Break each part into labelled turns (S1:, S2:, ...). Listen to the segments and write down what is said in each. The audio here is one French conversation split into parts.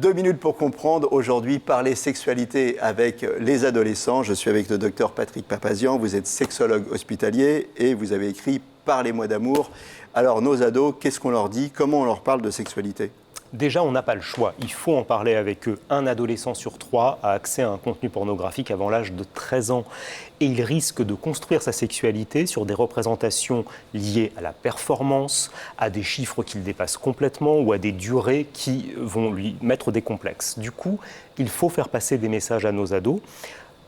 S1: 2 minutes pour comprendre. Aujourd'hui, parler sexualité avec les adolescents. Je suis avec le docteur Patrick Papazian. Vous êtes sexologue hospitalier et vous avez écrit « Parlez-moi d'amour ». Alors, nos ados, qu'est-ce qu'on leur dit? Comment on leur parle de sexualité?
S2: Déjà, on n'a pas le choix. Il faut en parler avec eux. Un adolescent sur 3 a accès à un contenu pornographique avant l'âge de 13 ans. Et il risque de construire sa sexualité sur des représentations liées à la performance, à des chiffres qu'il dépasse complètement ou à des durées qui vont lui mettre des complexes. Du coup, il faut faire passer des messages à nos ados.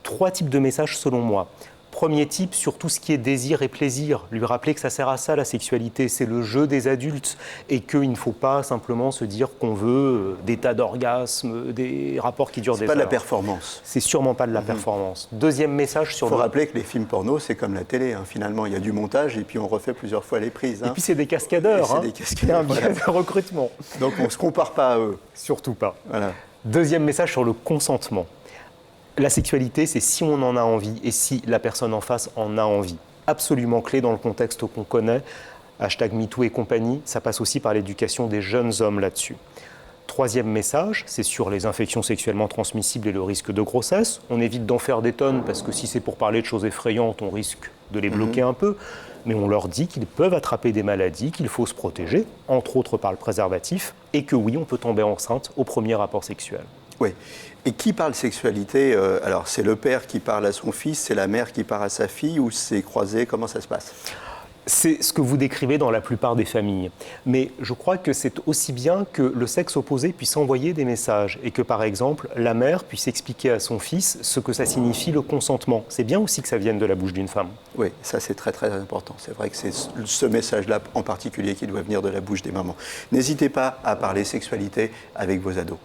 S2: 3 types de messages selon moi. Premier type, sur tout ce qui est désir et plaisir, lui rappeler que ça sert à ça la sexualité, c'est le jeu des adultes et qu'il ne faut pas simplement se dire qu'on veut des tas d'orgasmes, des rapports qui durent des heures.
S1: C'est pas de la performance.
S2: C'est sûrement pas de la performance. Deuxième message sur
S1: Il faut rappeler que les films porno, c'est comme la télé. Finalement, il y a du montage et puis on refait plusieurs fois les prises.
S2: Et puis c'est des cascadeurs.
S1: C'est des cascadeurs.
S2: Il y a un biais de recrutement.
S1: Donc on ne se compare pas à eux.
S2: Surtout pas.
S1: Voilà.
S2: Deuxième message sur le consentement. La sexualité, c'est si on en a envie et si la personne en face en a envie. Absolument clé dans le contexte qu'on connaît, #MeToo et compagnie, ça passe aussi par l'éducation des jeunes hommes là-dessus. Troisième message, c'est sur les infections sexuellement transmissibles et le risque de grossesse. On évite d'en faire des tonnes parce que si c'est pour parler de choses effrayantes, on risque de les bloquer un peu. Mais on leur dit qu'ils peuvent attraper des maladies, qu'il faut se protéger, entre autres par le préservatif, et que oui, on peut tomber enceinte au premier rapport sexuel.
S1: Oui. Et qui parle sexualité? Alors, c'est le père qui parle à son fils, c'est la mère qui parle à sa fille, ou c'est croisé? Comment ça se passe?
S2: C'est ce que vous décrivez dans la plupart des familles. Mais je crois que c'est aussi bien que le sexe opposé puisse envoyer des messages et que, par exemple, la mère puisse expliquer à son fils ce que ça signifie le consentement. C'est bien aussi que ça vienne de la bouche d'une femme.
S1: Oui, ça c'est très très important. C'est vrai que c'est ce message-là en particulier qui doit venir de la bouche des mamans. N'hésitez pas à parler sexualité avec vos ados.